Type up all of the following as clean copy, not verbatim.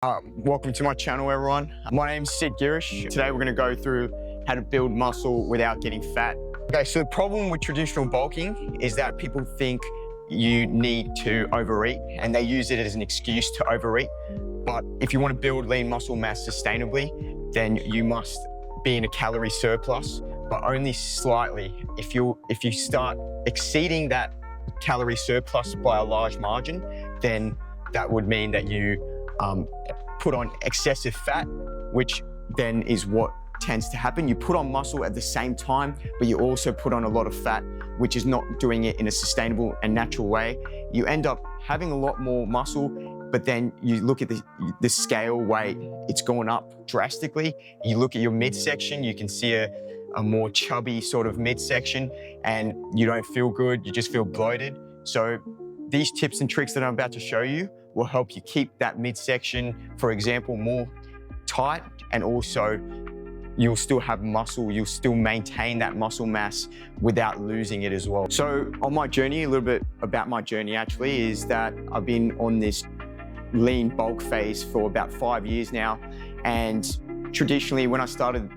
Welcome to my channel, everyone. My name's Sid Girish. Today we're going to go through how to build muscle without getting fat. Okay, so the problem with traditional bulking is that people think you need to overeat and they use it as an excuse to overeat. But if you want to build lean muscle mass sustainably, then you must be in a calorie surplus, but only slightly. If you start exceeding that calorie surplus by a large margin, then that would mean that you put on excessive fat, which then is what tends to happen. You put on muscle at the same time, but you also put on a lot of fat, which is not doing it in a sustainable and natural way. You end up having a lot more muscle, but then you look at the scale weight, it's gone up drastically. You look at your midsection, you can see a more chubby sort of midsection, and you don't feel good, you just feel bloated. So these tips and tricks that I'm about to show you will help you keep that midsection, for example, more tight, and also you'll still have muscle, you'll still maintain that muscle mass without losing it as well. So on my journey, a little bit about my journey actually is that I've been on this lean bulk phase for about 5 years now. And traditionally when I started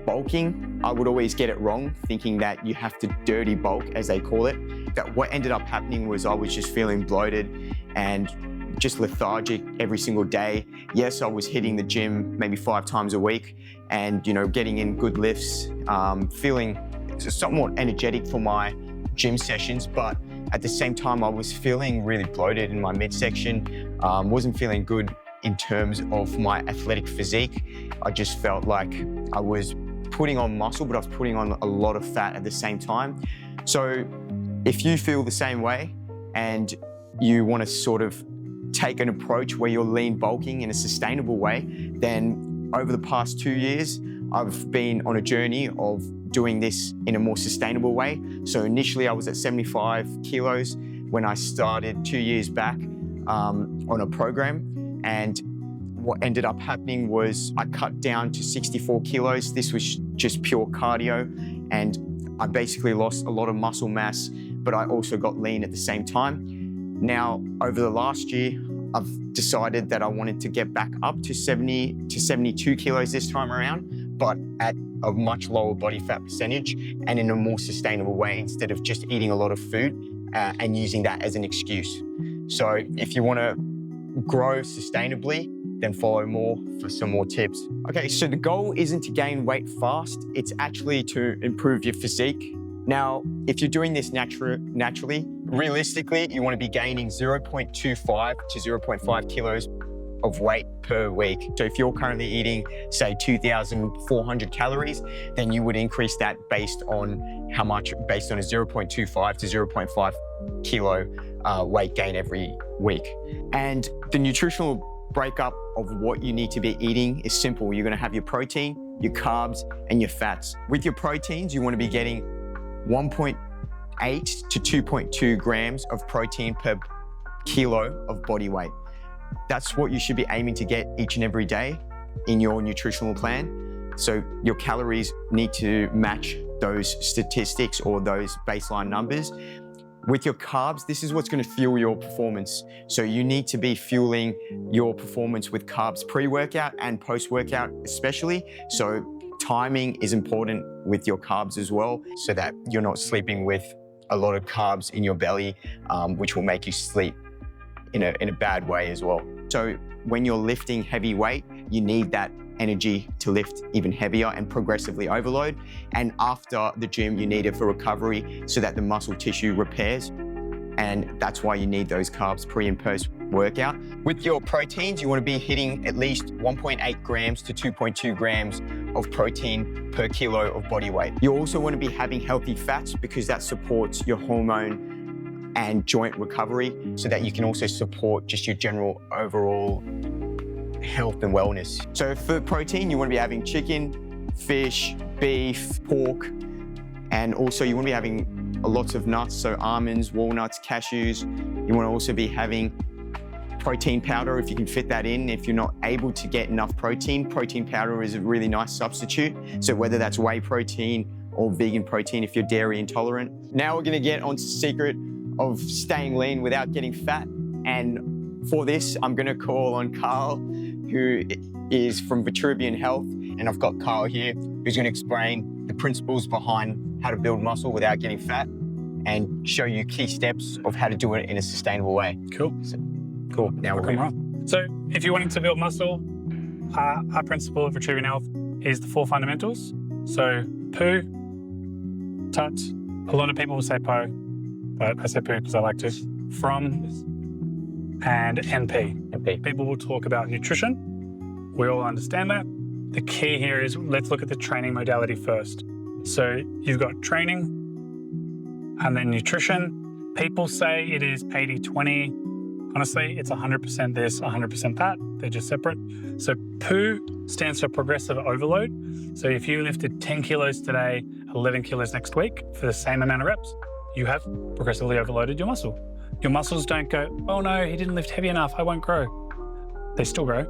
bulking, I would always get it wrong, thinking that you have to dirty bulk, as they call it. That what ended up happening was I was just feeling bloated and just lethargic every single day. Yes, I was hitting the gym maybe 5 times a week and, getting in good lifts, feeling somewhat energetic for my gym sessions, but at the same time, I was feeling really bloated in my midsection, wasn't feeling good in terms of my athletic physique. I just felt like I was putting on muscle, but I was putting on a lot of fat at the same time. So if you feel the same way and you want to sort of take an approach where you're lean bulking in a sustainable way, then over the past 2 years, I've been on a journey of doing this in a more sustainable way. So initially I was at 75 kilos when I started 2 years back on a program. And what ended up happening was I cut down to 64 kilos. This was just pure cardio. And I basically lost a lot of muscle mass, but I also got lean at the same time. Now, over the last year, I've decided that I wanted to get back up to 70 to 72 kilos this time around, but at a much lower body fat percentage and in a more sustainable way, instead of just eating a lot of food and using that as an excuse. So if you want to grow sustainably, then follow more for some more tips. Okay, so the goal isn't to gain weight fast, it's actually to improve your physique. Now, if you're doing this naturally, realistically, you want to be gaining 0.25 to 0.5 kilos of weight per week. So if you're currently eating, say, 2,400 calories, then you would increase that based on how much, based on a 0.25 to 0.5 kilo weight gain every week. And the nutritional breakup of what you need to be eating is simple. You're going to have your protein, your carbs, and your fats. With your proteins, you want to be getting 1.8 to 2.2 grams of protein per kilo of body weight. That's what you should be aiming to get each and every day in your nutritional plan. So your calories need to match those statistics or those baseline numbers. With your carbs, this is what's going to fuel your performance. So you need to be fueling your performance with carbs pre-workout and post-workout especially. So timing is important with your carbs as well, so that you're not sleeping with a lot of carbs in your belly, which will make you sleep in a bad way as well. So when you're lifting heavy weight, you need that energy to lift even heavier and progressively overload. And after the gym, you need it for recovery so that the muscle tissue repairs. And that's why you need those carbs pre and post workout. With your proteins, you want to be hitting at least 1.8 grams to 2.2 grams of protein per kilo of body weight. You also want to be having healthy fats because that supports your hormone and joint recovery, so that you can also support just your general overall health and wellness. So for protein, you want to be having chicken, fish, beef, pork, and also you want to be having lots of nuts, so almonds, walnuts, cashews. You want to also be having protein powder if you can fit that in. If you're not able to get enough protein powder is a really nice substitute. So whether that's whey protein or vegan protein if you're dairy intolerant. Now we're going to get onto the secret of staying lean without getting fat. And for this, I'm going to call on Carl who is from Vitruvian Health, and I've got Kyle here, who's going to explain the principles behind how to build muscle without getting fat and show you key steps of how to do it in a sustainable way. Cool. So, cool. Now we're Come ready. on. So if you're wanting to build muscle, our principle of Vitruvian Health is the 4 fundamentals. So poo, tut, a lot of people will say po, but I say poo because I like to, from, and NP. People will talk about nutrition. We all understand that. The key here is, let's look at the training modality first. So you've got training and then nutrition. People say it is 80-20. Honestly, it's 100% this, 100% that. They're just separate. So POO stands for progressive overload. So if you lifted 10 kilos today, 11 kilos next week for the same amount of reps, you have progressively overloaded your muscle. Your muscles don't go, oh no, he didn't lift heavy enough, I won't grow. They still grow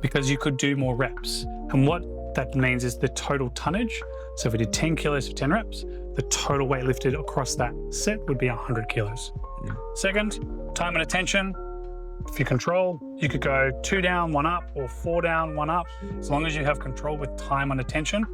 because you could do more reps. And what that means is the total tonnage. So if we did 10 kilos for 10 reps, the total weight lifted across that set would be 100 kilos. Second, time and attention. If you control, you could go 2 down, 1 up, or 4 down, 1 up. As long as you have control with time and attention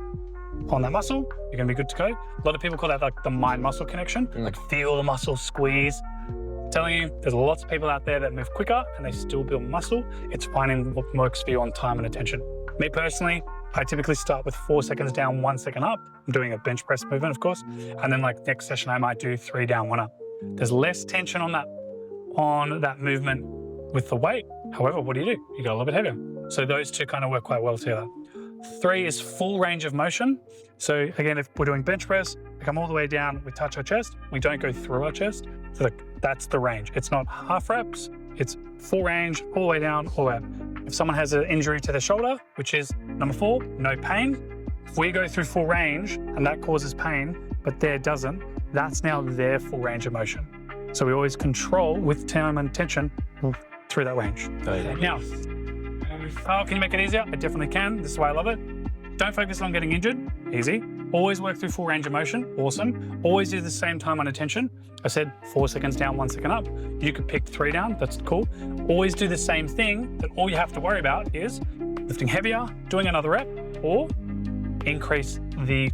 on that muscle, you're gonna be good to go. A lot of people call that like the mind-muscle connection, like feel the muscle squeeze. I'm telling you, there's lots of people out there that move quicker and they still build muscle. It's finding what works for you on time and attention. Me personally, I typically start with 4 seconds down, 1 second up. I'm doing a bench press movement, of course. And then like next session, I might do 3 down, 1 up. There's less tension on that movement with the weight. However, what do? You go a little bit heavier. So those two kind of work quite well together. 3 is full range of motion. So again, if we're doing bench press, we come all the way down, we touch our chest, we don't go through our chest. So that's the range. It's not half reps, it's full range, all the way down, all the way up. If someone has an injury to the shoulder, which is number 4, no pain. If we go through full range and that causes pain, but there doesn't, that's now their full range of motion. So we always control with time and attention through that range. Now, can you make it easier? I definitely can. This is why I love it. Don't focus on getting injured. Easy. Always work through full range of motion. Awesome. Always do the same time on attention. I said 4 seconds down, 1 second up. You could pick 3 down. That's cool. Always do the same thing. That all you have to worry about is lifting heavier, doing another rep, or increase the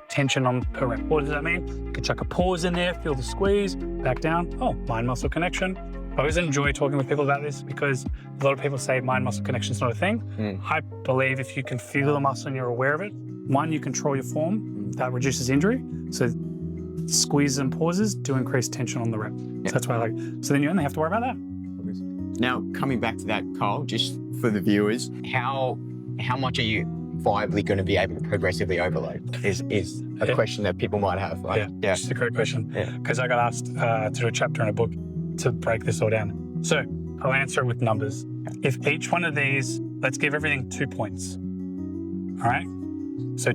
tension on per rep. What does that mean? You could chuck a pause in there, feel the squeeze, back down. Oh, mind-muscle connection. I always enjoy talking with people about this because a lot of people say mind-muscle connection is not a thing. I believe if you can feel the muscle and you're aware of it, 1, you control your form, that reduces injury. So squeezes and pauses do increase tension on the rep. So that's why I like it. So then you only have to worry about that. Now, coming back to that, Kyle, just for the viewers, how much are you viably going to be able to progressively overload is a question that people might have. Right? Yeah, it's a great question. Because I got asked to do a chapter in a book to break this all down. So I'll answer it with numbers. If each one of these, let's give everything 2 points. All right? So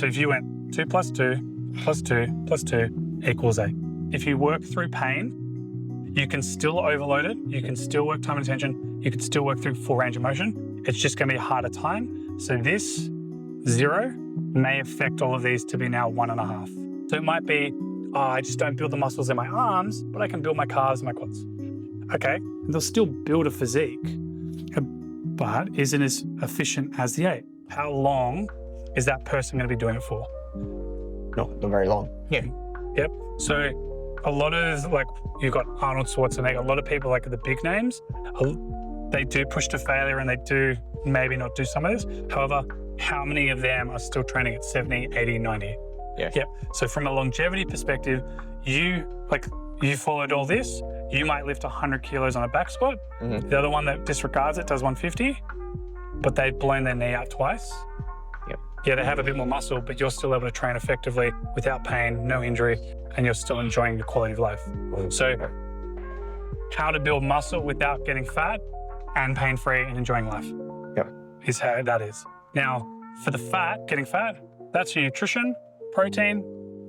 if you went 2 plus 2 plus 2 plus 2 equals 8. If you work through pain, you can still overload it. You can still work time and attention. You can still work through full range of motion. It's just going to be a harder time. So this 0 may affect all of these to be now 1.5. So it might be, oh, I just don't build the muscles in my arms, but I can build my calves and my quads. Okay, they'll still build a physique, but isn't as efficient as the 8. How long is that person going to be doing it for? Not very long. Yep. So a lot of, like, you've got Arnold Schwarzenegger, a lot of people, like the big names, they do push to failure and they do maybe not do some of this. However, how many of them are still training at 70, 80, 90? Yep. So from a longevity perspective, you followed all this, you might lift 100 kilos on a back squat. The other one that disregards it does 150, but they've blown their knee out twice. Yeah, they have a bit more muscle, but you're still able to train effectively without pain, no injury, and you're still enjoying your quality of life. So how to build muscle without getting fat and pain-free and enjoying life is how that is. Now, for the fat, getting fat, that's your nutrition, protein,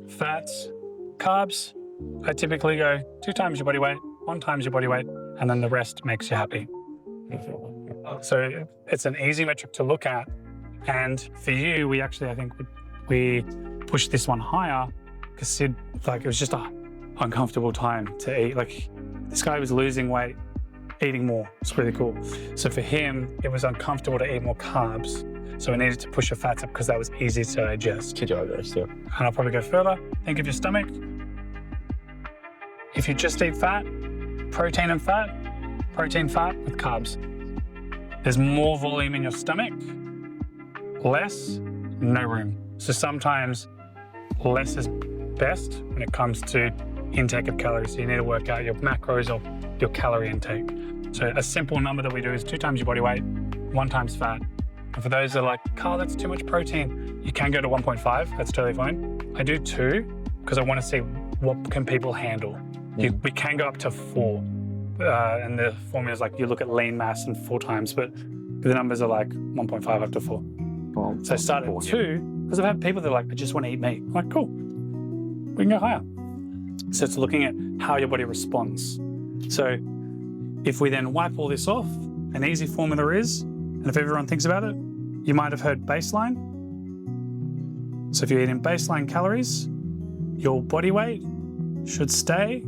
fats, carbs. I typically go 2 times your body weight, 1 times your body weight, and then the rest makes you happy. So it's an easy metric to look at. And for you, we actually, I think we pushed this one higher because Sid, like, it was just a uncomfortable time to eat. Like, this guy was losing weight eating more. It's really cool. So for him, it was uncomfortable to eat more carbs. So we needed to push the fats up because that was easy to digest. And I'll probably go further. Think of your stomach. If you just eat fat, protein, fat with carbs. There's more volume in your stomach, less, no room. So sometimes less is best when it comes to intake of calories. So you need to work out your macros or your calorie intake. So a simple number that we do is 2 times your body weight, 1 times fat. And for those that are like, Carl, that's too much protein, you can go to 1.5, that's totally fine. I do 2 because I want to see what can people handle. We can go up to 4. And the formula is like, you look at lean mass and 4 times, but the numbers are like 1.5 up to 4. Well, so start at 2, because I've had people that are like, I just want to eat meat. I'm like, cool, we can go higher. So it's looking at how your body responds. So if we then wipe all this off, an easy formula is, and if everyone thinks about it, you might have heard baseline. So if you're eating baseline calories, your body weight should stay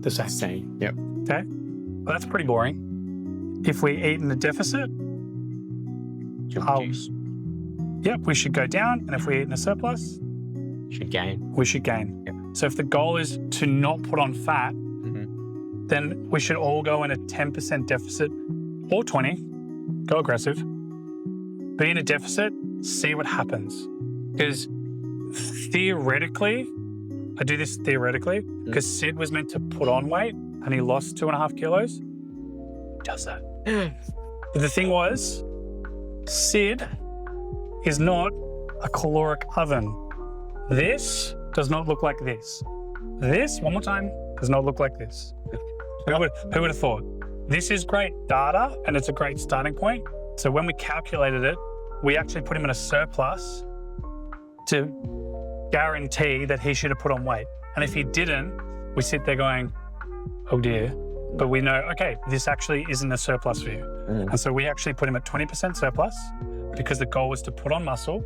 the same. Yep. Okay? Well, that's pretty boring. If we eat in a deficit, we should go down. And if we eat in a surplus, we should gain. Yep. So if the goal is to not put on fat, then we should all go in a 10% deficit or 20, go aggressive, be in a deficit, see what happens. Because theoretically, I do this theoretically, because Sid was meant to put on weight and he lost 2.5 kilos. He does that. But the thing was, Sid is not a caloric oven. This does not look like this. This, one more time, does not look like this. Who would have thought? This is great data and it's a great starting point. So when we calculated it, we actually put him in a surplus to guarantee that he should have put on weight. And if he didn't, we sit there going, oh dear. But we know, okay, this actually isn't a surplus for you. And so we actually put him at 20% surplus because the goal was to put on muscle.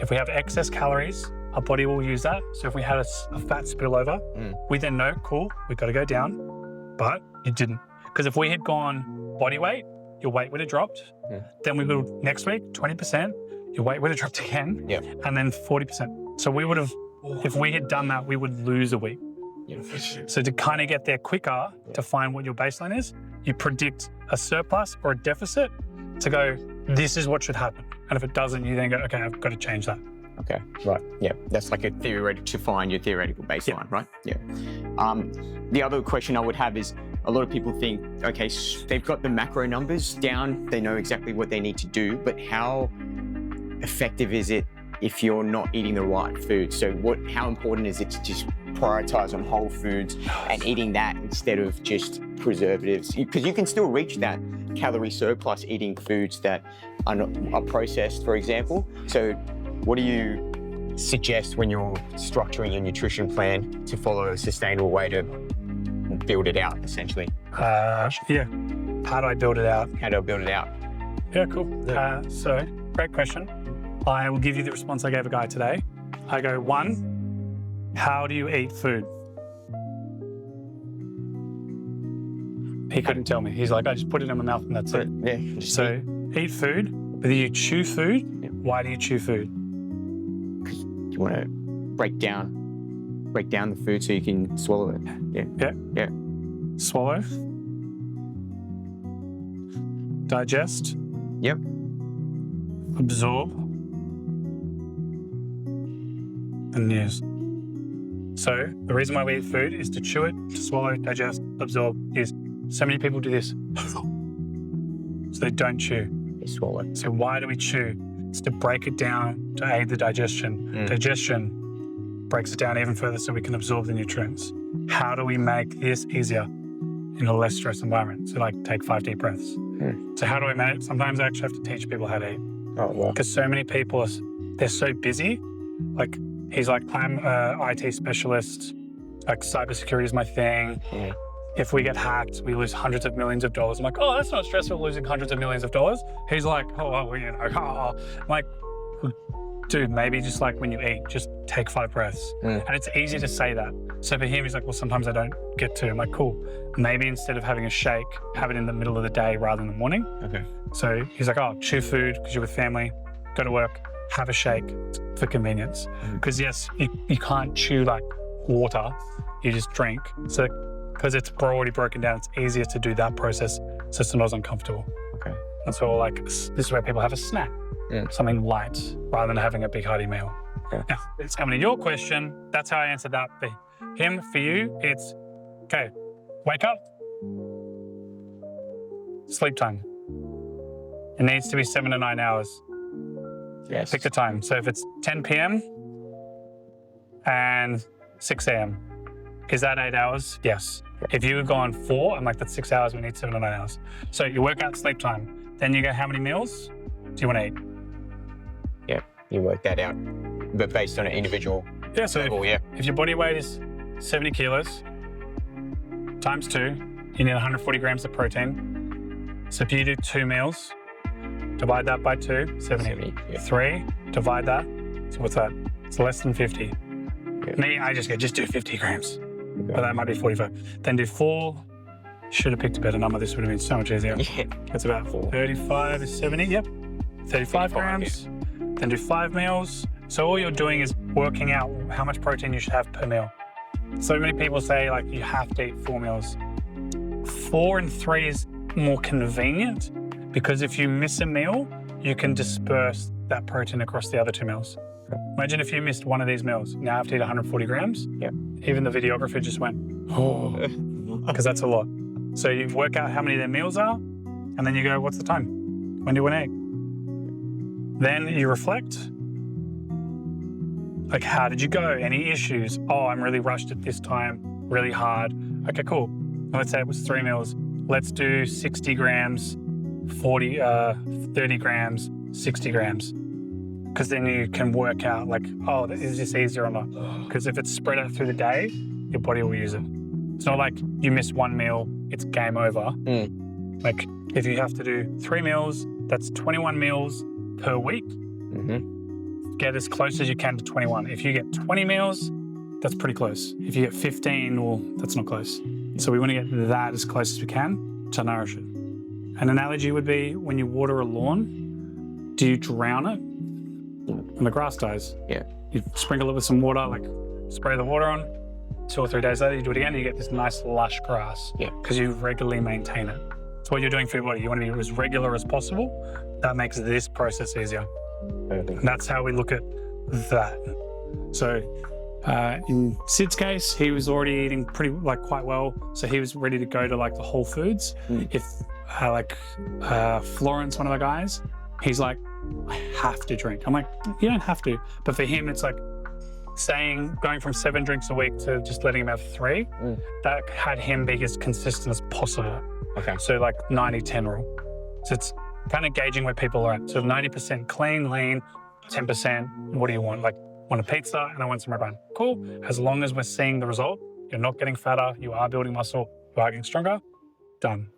If we have excess calories, our body will use that. So if we had a fat spillover, we then know, cool, we've got to go down, but it didn't. Because if we had gone body weight, your weight would have dropped. Then we would, next week, 20%, your weight would have dropped again, and then 40%. So we would have, if we had done that, we would lose a week. So to kind of get there quicker, to find what your baseline is, you predict a surplus or a deficit to go, this is what should happen. And if it doesn't, you then go, okay, I've got to change that. Okay, right, yeah. That's like a theoretical, to find your theoretical baseline, right? Yeah. The other question I would have is, a lot of people think, okay, they've got the macro numbers down, they know exactly what they need to do, but how effective is it if you're not eating the right food? So how important is it to just prioritize on whole foods and eating that instead of just preservatives? Because you can still reach that calorie surplus eating foods that are processed, for example. So what do you suggest when you're structuring your nutrition plan to follow a sustainable way to build it out, essentially? How do I build it out? How do I build it out? Yeah, cool. So, great question. I will give you the response I gave a guy today. I go, 1, how do you eat food? He couldn't tell me. He's like, I just put it in my mouth and that's it. Yeah. So, eat food, but do you chew food? Why do you chew food? Because you want to break down the food so you can swallow it. Yeah. Swallow. Digest. Yep. Absorb. And use. So the reason why we eat food is to chew it, to swallow, digest, absorb, use. So many people do this. So they don't chew. They swallow. So why do we chew? It's to break it down, to aid the digestion. Digestion breaks it down even further so we can absorb the nutrients. How do we make this easier in a less stressed environment? So like take 5 deep breaths. So how do I manage? Sometimes I actually have to teach people how to eat. Oh, wow. Because so many people, they're so busy. Like he's like, I'm an IT specialist, like cybersecurity is my thing. If we get hacked, we lose hundreds of millions of dollars. I'm like, oh, that's not stressful, losing hundreds of millions of dollars. He's like, oh, well, you know, I'm like, dude, maybe just like when you eat, just take 5 breaths. And it's easy to say that. So for him, he's like, well, sometimes I don't get to. I'm like, cool. Maybe instead of having a shake, have it in the middle of the day rather than the morning. Okay. So he's like, oh, chew food because you're with family, go to work, have a shake for convenience. Because yes, you can't chew like water, you just drink. So because it's already broken down, it's easier to do that process so it's not as uncomfortable. Okay. And so like, this is where people have a snack, something light rather than having a big hearty meal. Okay. Now, it's coming to your question. That's how I answered that. For him, for you, it's, okay, wake up, sleep time. It needs to be 7 to 9 hours. Yes. Pick the time. So if it's 10 p.m. and 6 a.m., is that 8 hours? Yes. If you had gone 4, I'm like, that's 6 hours, we need 7 to 9 hours. So you work out sleep time. Then you go, how many meals do you want to eat? Yeah, you work that out, but based on an individual level, If your body weight is 70 kilos, times 2, you need 140 grams of protein. So if you do 2 meals, divide that by 2, 70. 3, divide that, so what's that? It's less than 50. Me, I just do 50 grams, but that might be 45. Then do 4, should have picked a better number, this would have been so much easier. It's about 35 to 70, yep. 35 grams, then do 5 meals. So all you're doing is working out how much protein you should have per meal. So many people say like you have to eat 4 meals. 4 and 3 is more convenient because if you miss a meal, you can disperse that protein across the other 2 meals. Imagine if you missed one of these meals. Now I have to eat 140 grams. Even the videographer just went, oh, because that's a lot. So you work out how many their meals are, and then you go, what's the time? When do you want to eat? Then you reflect. Like, how did you go? Any issues? Oh, I'm really rushed at this time, really hard. Okay, cool. Let's say it was 3 meals. Let's do 60 grams, 30 grams, 60 grams. Because then you can work out like, oh, is this easier or not? Because if it's spread out through the day, your body will use it. It's not like you miss 1 meal, it's game over. Like if you have to do 3 meals, that's 21 meals per week. Get as close as you can to 21. If you get 20 meals, that's pretty close. If you get 15, well, that's not close. So we want to get that as close as we can to nourish it. An analogy would be when you water a lawn, do you drown it? And the grass dies. You sprinkle it with some water, like spray the water on. 2 or 3 days later, you do it again, and you get this nice lush grass. Because you regularly maintain it. It's what you're doing for your body. You want to be as regular as possible. That makes this process easier. And that's how we look at that. So in Sid's case, he was already eating quite well. So he was ready to go to like the Whole Foods. If Florence, one of the guys, he's like, I have to drink. I'm like, you don't have to. But for him, it's like going from 7 drinks a week to just letting him have 3, that had him be as consistent as possible. Okay. So like 90-10 rule. So it's kind of gauging where people are at. So 90% clean, lean, 10%, what do you want? Like, want a pizza and I want some red wine. Cool. As long as we're seeing the result, you're not getting fatter, you are building muscle, you are getting stronger, done.